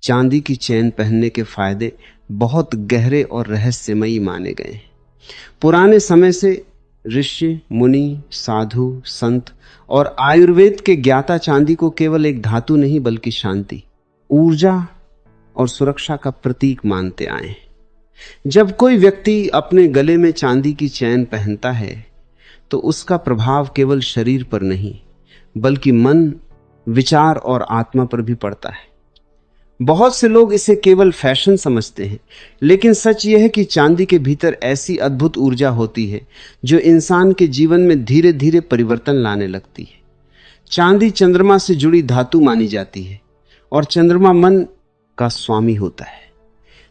चांदी की चेन पहनने के फायदे बहुत गहरे और रहस्यमयी माने गए हैं। पुराने समय से ऋषि मुनि, साधु, संत और आयुर्वेद के ज्ञाता चांदी को केवल एक धातु नहीं बल्कि शांति, ऊर्जा और सुरक्षा का प्रतीक मानते आए हैं। जब कोई व्यक्ति अपने गले में चांदी की चैन पहनता है तो उसका प्रभाव केवल शरीर पर नहीं बल्कि मन, विचार और आत्मा पर भी पड़ता है। बहुत से लोग इसे केवल फैशन समझते हैं, लेकिन सच यह है कि चांदी के भीतर ऐसी अद्भुत ऊर्जा होती है जो इंसान के जीवन में धीरे धीरे परिवर्तन लाने लगती है। चांदी चंद्रमा से जुड़ी धातु मानी जाती है और चंद्रमा मन का स्वामी होता है।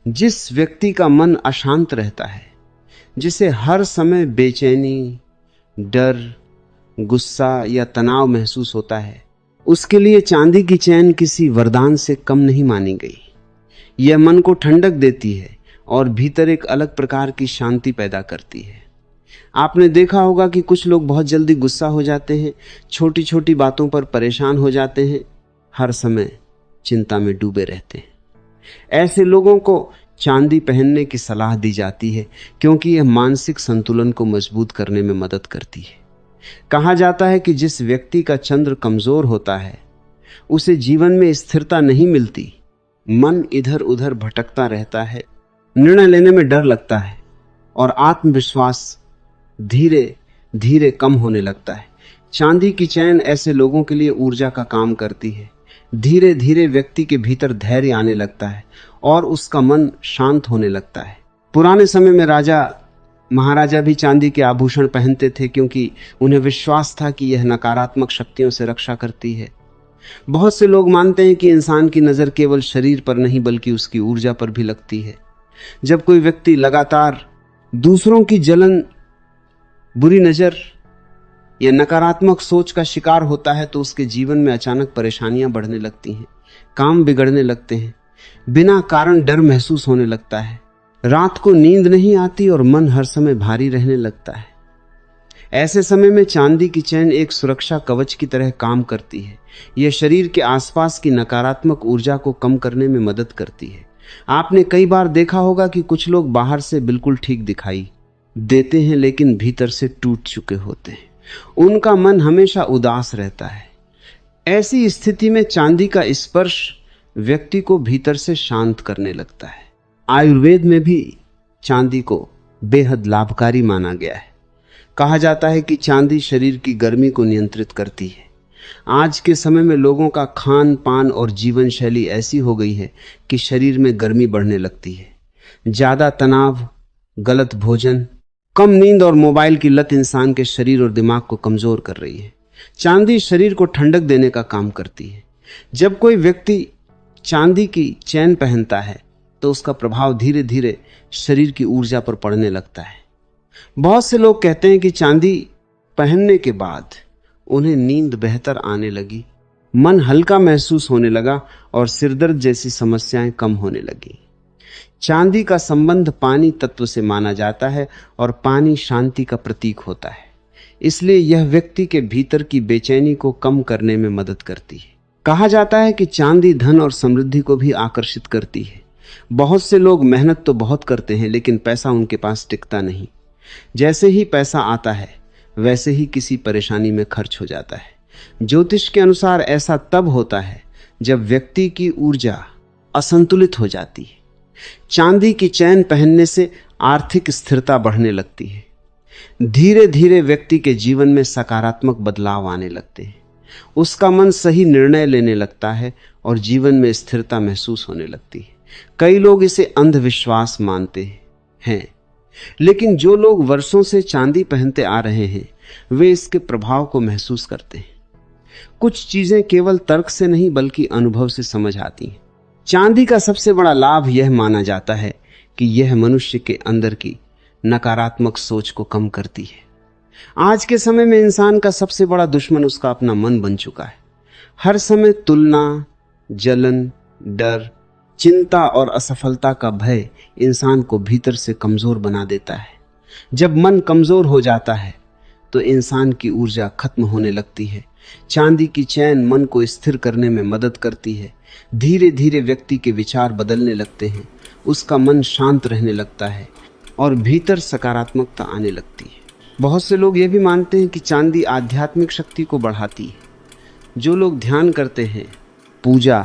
जिस व्यक्ति का मन अशांत रहता है, जिसे हर समय बेचैनी, डर, गुस्सा या तनाव महसूस होता है, उसके लिए चांदी की चैन किसी वरदान से कम नहीं मानी गई। यह मन को ठंडक देती है और भीतर एक अलग प्रकार की शांति पैदा करती है। आपने देखा होगा कि कुछ लोग बहुत जल्दी गुस्सा हो जाते हैं, छोटी छोटी बातों पर परेशान हो जाते हैं, हर समय चिंता में डूबे रहते हैं। ऐसे लोगों को चांदी पहनने की सलाह दी जाती है क्योंकि यह मानसिक संतुलन को मजबूत करने में मदद करती है। कहा जाता है कि जिस व्यक्ति का चंद्र कमजोर होता है उसे जीवन में स्थिरता नहीं मिलती, मन इधर उधर भटकता रहता है, निर्णय लेने में डर लगता है और आत्मविश्वास धीरे धीरे कम होने लगता है। चांदी की चैन ऐसे लोगों के लिए ऊर्जा का काम करती है। धीरे धीरे व्यक्ति के भीतर धैर्य आने लगता है और उसका मन शांत होने लगता है। पुराने समय में राजा महाराजा भी चांदी के आभूषण पहनते थे क्योंकि उन्हें विश्वास था कि यह नकारात्मक शक्तियों से रक्षा करती है। बहुत से लोग मानते हैं कि इंसान की नज़र केवल शरीर पर नहीं बल्कि उसकी ऊर्जा पर भी लगती है। जब कोई व्यक्ति लगातार दूसरों की जलन, बुरी नज़र या नकारात्मक सोच का शिकार होता है तो उसके जीवन में अचानक परेशानियां बढ़ने लगती हैं, काम बिगड़ने लगते हैं, बिना कारण डर महसूस होने लगता है, रात को नींद नहीं आती और मन हर समय भारी रहने लगता है। ऐसे समय में चांदी की चैन एक सुरक्षा कवच की तरह काम करती है। यह शरीर के आसपास की नकारात्मक ऊर्जा को कम करने में मदद करती है। आपने कई बार देखा होगा कि कुछ लोग बाहर से बिल्कुल ठीक दिखाई देते हैं लेकिन भीतर से टूट चुके होते हैं। उनका मन हमेशा उदास रहता है। ऐसी स्थिति में चांदी का स्पर्श व्यक्ति को भीतर से शांत करने लगता है। आयुर्वेद में भी चांदी को बेहद लाभकारी माना गया है। कहा जाता है कि चांदी शरीर की गर्मी को नियंत्रित करती है। आज के समय में लोगों का खान पान और जीवन शैली ऐसी हो गई है कि शरीर में गर्मी बढ़ने लगती है। ज़्यादा तनाव, गलत भोजन, कम नींद और मोबाइल की लत इंसान के शरीर और दिमाग को कमज़ोर कर रही है। चांदी शरीर को ठंडक देने का काम करती है। जब कोई व्यक्ति चांदी की चैन पहनता है तो उसका प्रभाव धीरे धीरे शरीर की ऊर्जा पर पड़ने लगता है। बहुत से लोग कहते हैं कि चांदी पहनने के बाद उन्हें नींद बेहतर आने लगी, मन हल्का महसूस होने लगा और सिरदर्द जैसी समस्याएं कम होने लगी। चांदी का संबंध पानी तत्व से माना जाता है और पानी शांति का प्रतीक होता है। इसलिए यह व्यक्ति के भीतर की बेचैनी को कम करने में मदद करती है। कहा जाता है कि चांदी धन और समृद्धि को भी आकर्षित करती है। बहुत से लोग मेहनत तो बहुत करते हैं लेकिन पैसा उनके पास टिकता नहीं। जैसे ही पैसा आता है वैसे ही किसी परेशानी में खर्च हो जाता है। ज्योतिष के अनुसार ऐसा तब होता है जब व्यक्ति की ऊर्जा असंतुलित हो जाती है। चांदी की चैन पहनने से आर्थिक स्थिरता बढ़ने लगती है। धीरे धीरे व्यक्ति के जीवन में सकारात्मक बदलाव आने लगते हैं। उसका मन सही निर्णय लेने लगता है और जीवन में स्थिरता महसूस होने लगती है। कई लोग इसे अंधविश्वास मानते हैं, लेकिन जो लोग वर्षों से चांदी पहनते आ रहे हैं वे इसके प्रभाव को महसूस करते हैं। कुछ चीजें केवल तर्क से नहीं बल्कि अनुभव से समझ आती हैं। चांदी का सबसे बड़ा लाभ यह माना जाता है कि यह मनुष्य के अंदर की नकारात्मक सोच को कम करती है। आज के समय में इंसान का सबसे बड़ा दुश्मन उसका अपना मन बन चुका है। हर समय तुलना, जलन, डर, चिंता और असफलता का भय इंसान को भीतर से कमजोर बना देता है। जब मन कमजोर हो जाता है तो इंसान की ऊर्जा खत्म होने लगती है चांदी की चैन मन को स्थिर करने में मदद करती है। धीरे धीरे व्यक्ति के विचार बदलने लगते हैं, उसका मन शांत रहने लगता है और भीतर सकारात्मकता आने लगती है। बहुत से लोग ये भी मानते हैं कि चांदी आध्यात्मिक शक्ति को बढ़ाती है। जो लोग ध्यान करते हैं, पूजा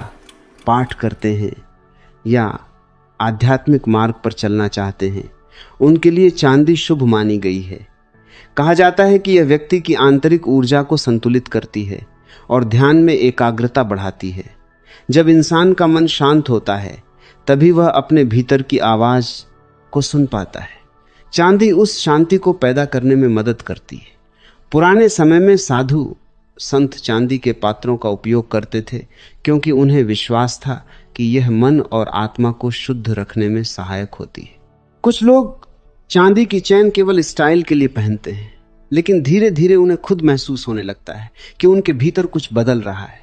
पाठ करते हैं या आध्यात्मिक मार्ग पर चलना चाहते हैं, उनके लिए चांदी शुभ मानी गई है। कहा जाता है कि यह व्यक्ति की आंतरिक ऊर्जा को संतुलित करती है और ध्यान में एकाग्रता बढ़ाती है। जब इंसान का मन शांत होता है तभी वह अपने भीतर की आवाज को सुन पाता है। चांदी उस शांति को पैदा करने में मदद करती है। पुराने समय में साधु संत चांदी के पात्रों का उपयोग करते थे क्योंकि उन्हें विश्वास था कि यह मन और आत्मा को शुद्ध रखने में सहायक होती है। कुछ लोग चांदी की चैन केवल स्टाइल के लिए पहनते हैं, लेकिन धीरे धीरे उन्हें खुद महसूस होने लगता है कि उनके भीतर कुछ बदल रहा है।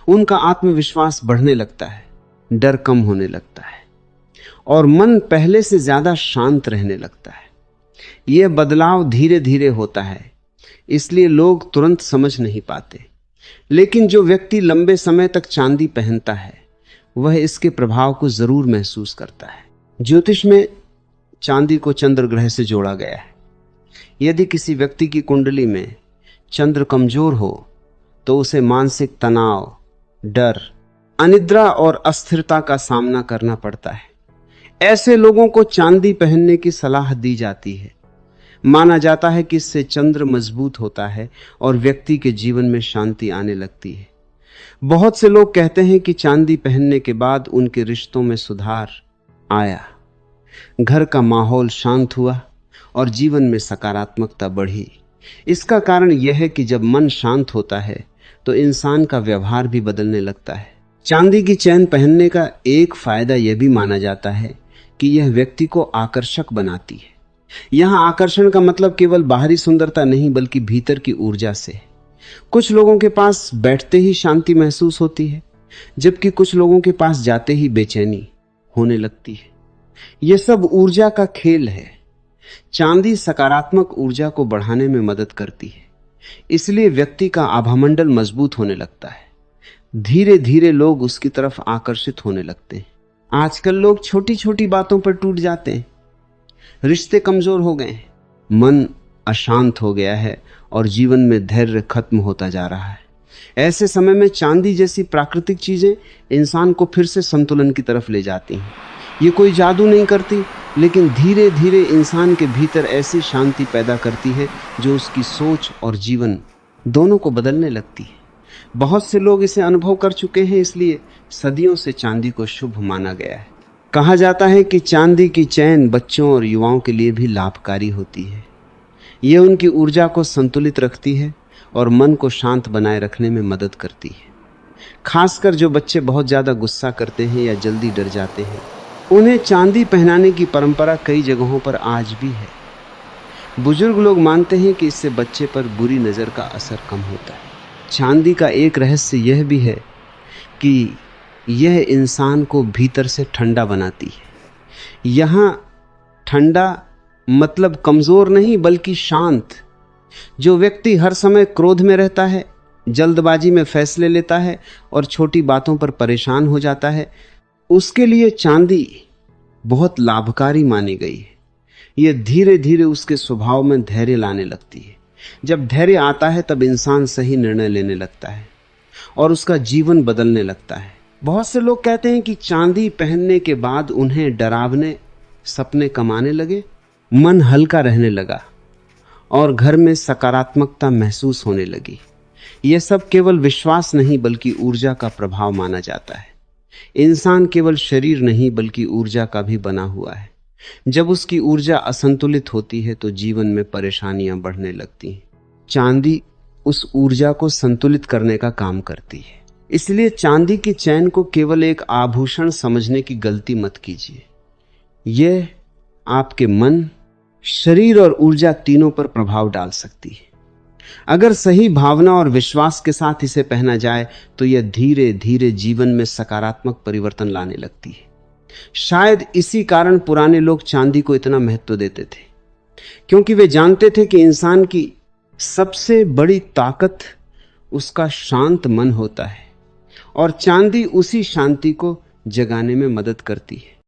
उनका आत्मविश्वास बढ़ने लगता है, डर कम होने लगता है और मन पहले से ज्यादा शांत रहने लगता है। यह बदलाव धीरे धीरे होता है, इसलिए लोग तुरंत समझ नहीं पाते। लेकिन जो व्यक्ति लंबे समय तक चांदी पहनता है वह इसके प्रभाव को जरूर महसूस करता है। ज्योतिष में चांदी को चंद्र ग्रह से जोड़ा गया है। यदि किसी व्यक्ति की कुंडली में चंद्र कमजोर हो तो उसे मानसिक तनाव, डर, अनिद्रा और अस्थिरता का सामना करना पड़ता है। ऐसे लोगों को चांदी पहनने की सलाह दी जाती है। माना जाता है कि इससे चंद्र मजबूत होता है और व्यक्ति के जीवन में शांति आने लगती है। बहुत से लोग कहते हैं कि चांदी पहनने के बाद उनके रिश्तों में सुधार आया, घर का माहौल शांत हुआ और जीवन में सकारात्मकता बढ़ी। इसका कारण यह है कि जब मन शांत होता है तो इंसान का व्यवहार भी बदलने लगता है। चांदी की चैन पहनने का एक फायदा यह भी माना जाता है कि यह व्यक्ति को आकर्षक बनाती है। यहां आकर्षण का मतलब केवल बाहरी सुंदरता नहीं बल्कि भीतर की ऊर्जा से। कुछ लोगों के पास बैठते ही शांति महसूस होती है, जबकि कुछ लोगों के पास जाते ही बेचैनी होने लगती है। यह सब ऊर्जा का खेल है। चांदी सकारात्मक ऊर्जा को बढ़ाने में मदद करती है, इसलिए व्यक्ति का आभामंडल मजबूत होने लगता है। धीरे धीरे लोग उसकी तरफ आकर्षित होने लगते हैं। आजकल लोग छोटी छोटी बातों पर टूट जाते हैं, रिश्ते कमजोर हो गए हैं, मन अशांत हो गया है और जीवन में धैर्य खत्म होता जा रहा है। ऐसे समय में चांदी जैसी प्राकृतिक चीजें इंसान को फिर से संतुलन की तरफ ले जाती हैं। ये कोई जादू नहीं करती, लेकिन धीरे धीरे इंसान के भीतर ऐसी शांति पैदा करती है जो उसकी सोच और जीवन दोनों को बदलने लगती है। बहुत से लोग इसे अनुभव कर चुके हैं, इसलिए सदियों से चांदी को शुभ माना गया है। कहा जाता है कि चांदी की चैन बच्चों और युवाओं के लिए भी लाभकारी होती है। यह उनकी ऊर्जा को संतुलित रखती है और मन को शांत बनाए रखने में मदद करती है। खासकर जो बच्चे बहुत ज़्यादा गुस्सा करते हैं या जल्दी डर जाते हैं, उन्हें चांदी पहनाने की परंपरा कई जगहों पर आज भी है। बुजुर्ग लोग मानते हैं कि इससे बच्चे पर बुरी नज़र का असर कम होता है। चांदी का एक रहस्य यह भी है कि यह इंसान को भीतर से ठंडा बनाती है। यहाँ ठंडा मतलब कमज़ोर नहीं बल्कि शांत। जो व्यक्ति हर समय क्रोध में रहता है, जल्दबाजी में फैसले लेता है और छोटी बातों पर परेशान हो जाता है, उसके लिए चांदी बहुत लाभकारी मानी गई है। यह धीरे धीरे उसके स्वभाव में धैर्य लाने लगती है। जब धैर्य आता है तब इंसान सही निर्णय लेने लगता है और उसका जीवन बदलने लगता है। बहुत से लोग कहते हैं कि चांदी पहनने के बाद उन्हें डरावने सपने कमाने लगे, मन हल्का रहने लगा और घर में सकारात्मकता महसूस होने लगी। यह सब केवल विश्वास नहीं बल्कि ऊर्जा का प्रभाव माना जाता है। इंसान केवल शरीर नहीं बल्कि ऊर्जा का भी बना हुआ है। जब उसकी ऊर्जा असंतुलित होती है तो जीवन में परेशानियां बढ़ने लगती हैं। चांदी उस ऊर्जा को संतुलित करने का काम करती है। इसलिए चांदी की चैन को केवल एक आभूषण समझने की गलती मत कीजिए। यह आपके मन, शरीर और ऊर्जा तीनों पर प्रभाव डाल सकती है। अगर सही भावना और विश्वास के साथ इसे पहना जाए तो यह धीरे धीरे जीवन में सकारात्मक परिवर्तन लाने लगती है। शायद इसी कारण पुराने लोग चांदी को इतना महत्व देते थे, क्योंकि वे जानते थे कि इंसान की सबसे बड़ी ताकत उसका शांत मन होता है और चांदी उसी शांति को जगाने में मदद करती है।